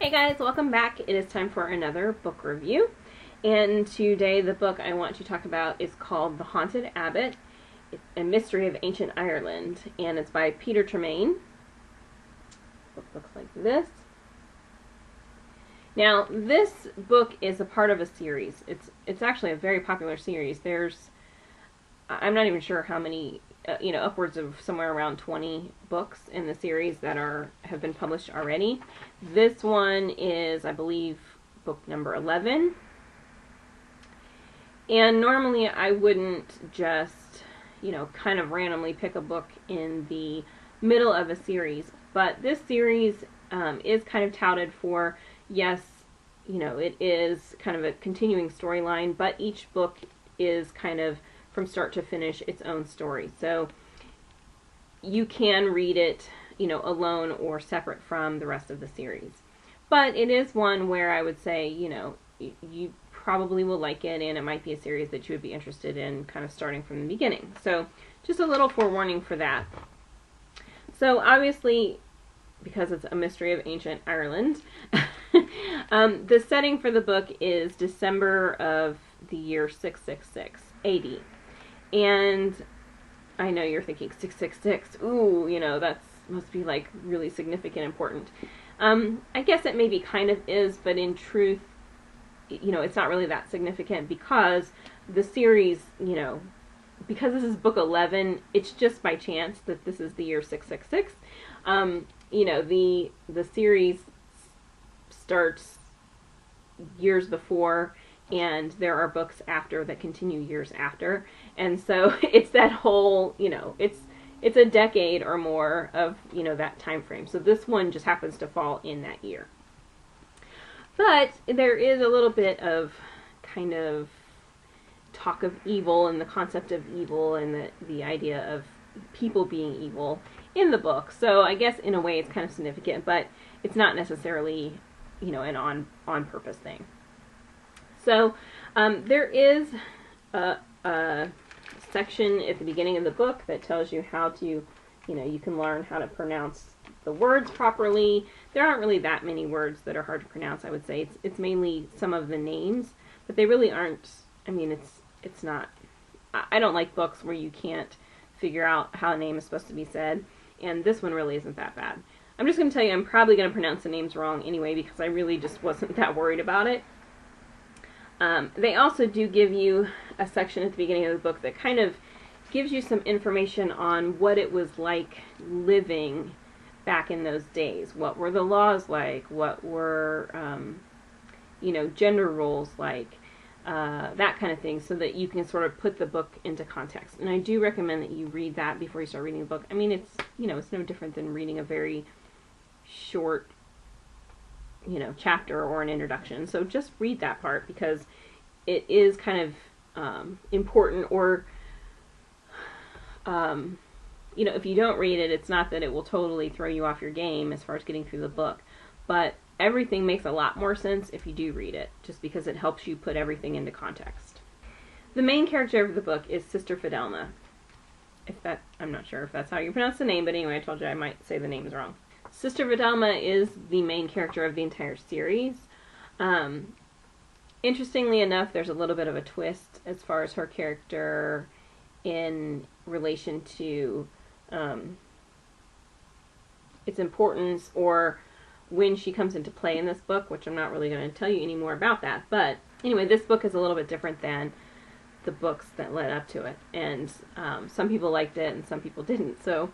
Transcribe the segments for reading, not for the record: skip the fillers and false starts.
Hey guys, welcome back. It is time for another book review. And today the book I want to talk about is called The Haunted Abbott, A Mystery of Ancient Ireland. And it's by Peter Tremayne. The book looks like this. Now, this book is a part of a series. It's actually a very popular series. I'm not even sure how many, upwards of somewhere around 20 books in the series that have been published already. This one is, I believe, book number 11. And normally I wouldn't just, kind of randomly pick a book in the middle of a series. But this series is kind of touted for, yes, it is kind of a continuing storyline, but each book is kind of from start to finish its own story. So you can read it, alone or separate from the rest of the series. But it is one where I would say, you probably will like it, and it might be a series that you would be interested in kind of starting from the beginning. So just a little forewarning for that. So obviously, because it's a mystery of ancient Ireland, the setting for the book is December of the year 666 AD. And I know you're thinking 666, ooh, that must be like really significant, important. I guess it maybe kind of is, but in truth, it's not really that significant because the series, because this is book 11, it's just by chance that this is the year 666. The series starts years before, and there are books after that continue years after. And so it's that whole, it's a decade or more of, that time frame. So this one just happens to fall in that year. But there is a little bit of kind of talk of evil and the concept of evil and the idea of people being evil in the book. So I guess in a way it's kind of significant, but it's not necessarily, an on purpose thing. So there is a section at the beginning of the book that tells you how to, you can learn how to pronounce the words properly. There aren't really that many words that are hard to pronounce, I would say. It's mainly some of the names, but they really aren't, it's not, I don't like books where you can't figure out how a name is supposed to be said, and this one really isn't that bad. I'm just going to tell you I'm probably going to pronounce the names wrong anyway because I really just wasn't that worried about it. They also do give you a section at the beginning of the book that kind of gives you some information on what it was like living back in those days. What were the laws like? What were, gender roles like? That kind of thing, so that you can sort of put the book into context. And I do recommend that you read that before you start reading the book. It's, it's no different than reading a very short, chapter or an introduction. So just read that part because it is kind of important, or, if you don't read it, it's not that it will totally throw you off your game as far as getting through the book, but everything makes a lot more sense if you do read it, just because it helps you put everything into context. The main character of the book is Sister Fidelma. I'm not sure if that's how you pronounce the name, but anyway, I told you I might say the names wrong. Sister Fidelma is the main character of the entire series. Interestingly enough, there's a little bit of a twist as far as her character in relation to its importance, or when she comes into play in this book, which I'm not really going to tell you any more about that. But anyway, this book is a little bit different than the books that led up to it. And some people liked it and some people didn't. So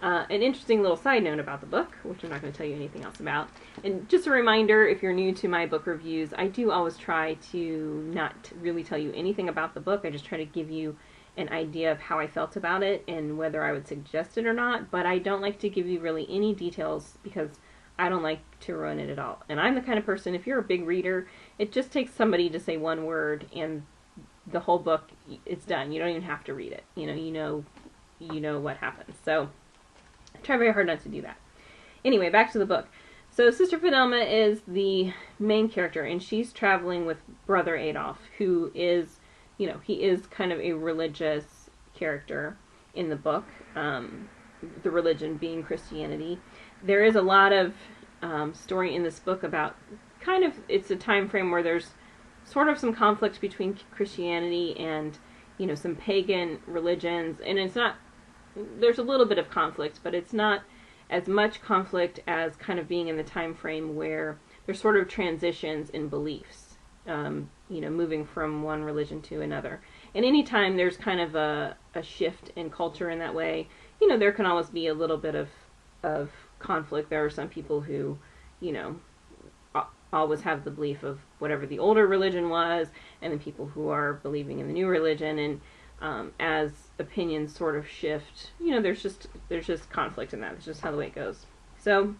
an interesting little side note about the book, which I'm not going to tell you anything else about. And just a reminder, if you're new to my book reviews, I do always try to not really tell you anything about the book. I just try to give you an idea of how I felt about it and whether I would suggest it or not. But I don't like to give you really any details because I don't like to ruin it at all. And I'm the kind of person, if you're a big reader, it just takes somebody to say one word and the whole book, it's done. You don't even have to read it. You know what happens. So I try very hard not to do that. Anyway, back to the book. So Sister Fidelma is the main character, and she's traveling with Brother Adolf, who is, he is kind of a religious character in the book. The religion being Christianity. There is a lot of story in this book about it's a time frame where there's sort of some conflict between Christianity and, some pagan religions, and there's a little bit of conflict, but it's not as much conflict as kind of being in the time frame where there's sort of transitions in beliefs, moving from one religion to another. And anytime there's kind of a shift in culture in that way, there can always be a little bit of conflict. There are some people who, always have the belief of whatever the older religion was, and then people who are believing in the new religion. And as opinions sort of shift, there's just conflict in that. It's just how the way it goes. So,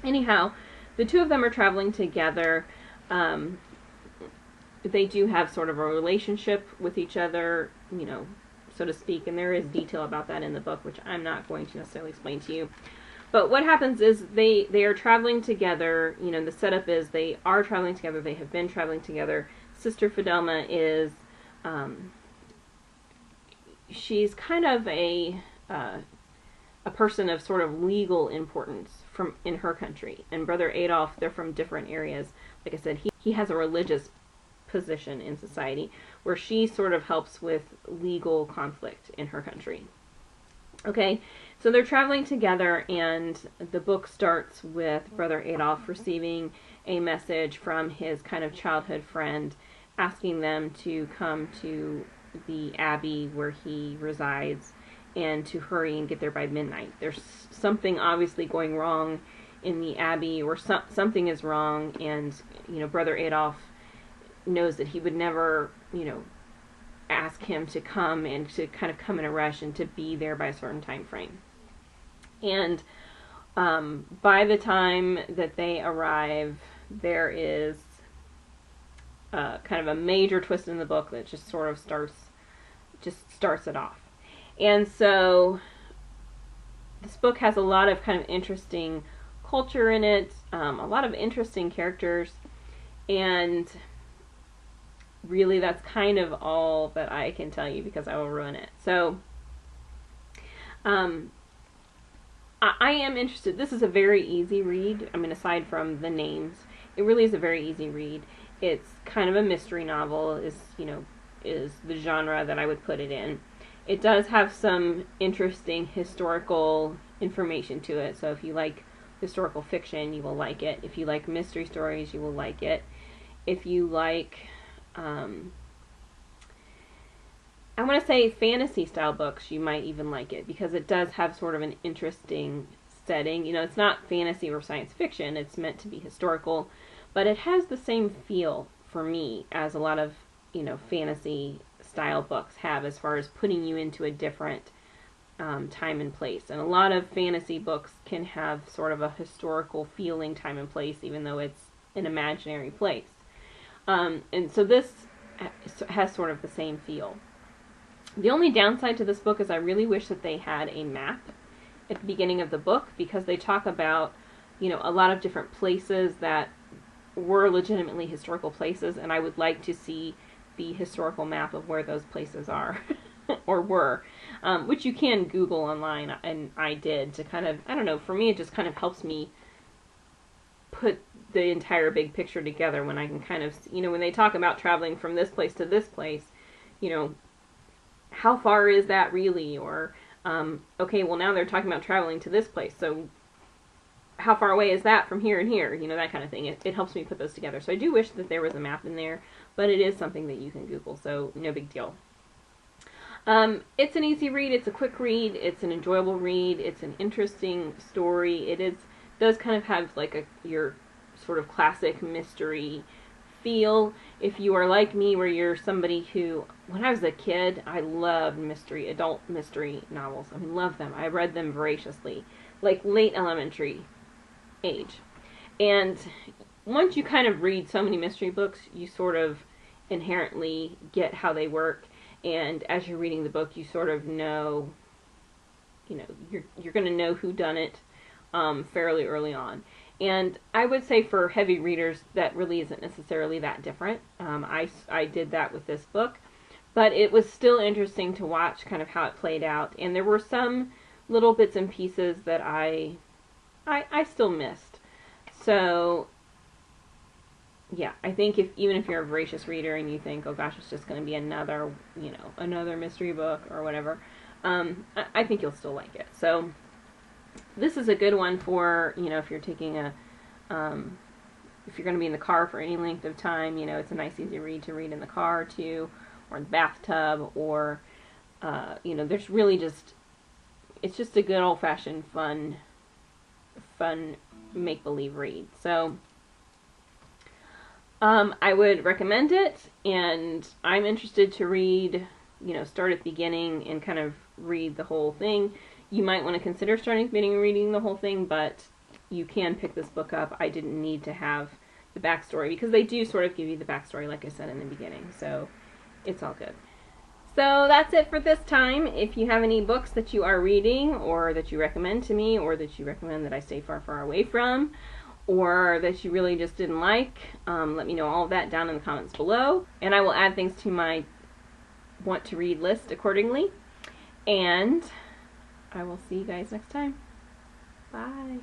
anyhow, the two of them are traveling together. They do have sort of a relationship with each other, so to speak, and there is detail about that in the book, which I'm not going to necessarily explain to you. But what happens is they are traveling together. The setup is they are traveling together. They have been traveling together. Sister Fidelma is, she's kind of a person of sort of legal importance in her country. And Brother Adolf, they're from different areas. Like I said, he has a religious position in society where she sort of helps with legal conflict in her country. Okay, so they're traveling together, and the book starts with Brother Adolf receiving a message from his kind of childhood friend asking them to come to the abbey where he resides and to hurry and get there by midnight. There's something obviously going wrong in the abbey, or something is wrong, and Brother Adolf knows that he would never ask him to come and to kind of come in a rush and to be there by a certain time frame. And by the time that they arrive, there is kind of a major twist in the book that just sort of starts it off. And so this book has a lot of kind of interesting culture in it, a lot of interesting characters, and really that's kind of all that I can tell you because I will ruin it. So I am interested. This is a very easy read. I mean, aside from the names, it really is a very easy read. It's kind of a mystery novel, is the genre that I would put it in. It does have some interesting historical information to it. So if you like historical fiction, you will like it. If you like mystery stories, you will like it. If you like, I want to say fantasy style books, you might even like it, because it does have sort of an interesting setting. It's not fantasy or science fiction. It's meant to be historical, but it has the same feel for me as a lot of, fantasy style books have, as far as putting you into a different time and place. And a lot of fantasy books can have sort of a historical feeling time and place, even though it's an imaginary place. And so this has sort of the same feel. The only downside to this book is I really wish that they had a map at the beginning of the book, because they talk about, a lot of different places that were legitimately historical places, and I would like to see the historical map of where those places are, or were, which you can Google online, and I did, to kind of, I don't know, for me it just kind of helps me put the entire big picture together when I can kind of, when they talk about traveling from this place to this place, how far is that really? Or, okay, well now they're talking about traveling to this place, so how far away is that from here and here? That kind of thing. It helps me put those together. So I do wish that there was a map in there, but it is something that you can Google, so no big deal. It's an easy read, it's a quick read, it's an enjoyable read, it's an interesting story. It does kind of have like your sort of classic mystery feel. If you are like me, where you're somebody who, when I was a kid, I loved adult mystery novels. I mean, love them. I read them voraciously, like late elementary age. And once you kind of read so many mystery books, you sort of inherently get how they work. And as you're reading the book, you sort of know, you're going to know who done it fairly early on. And I would say for heavy readers, that really isn't necessarily that different. I did that with this book, but it was still interesting to watch kind of how it played out. And there were some little bits and pieces that I still missed. So, yeah, I think even if you're a voracious reader and you think, oh gosh, it's just going to be another, another mystery book or whatever, I think you'll still like it. So, this is a good one for, if you're taking if you're going to be in the car for any length of time, it's a nice, easy read to read in the car too, or in the bathtub, or, there's really it's just a good old-fashioned fun make-believe read. So, I would recommend it, and I'm interested to read, start at the beginning and kind of read the whole thing. You might want to consider starting at the beginning and reading the whole thing, but you can pick this book up. I didn't need to have the backstory, because they do sort of give you the backstory, like I said in the beginning, so it's all good. So that's it for this time. If you have any books that you are reading, or that you recommend to me, or that you recommend that I stay far, far away from, or that you really just didn't like, let me know all of that down in the comments below, and I will add things to my want to read list accordingly. And I will see you guys next time. Bye.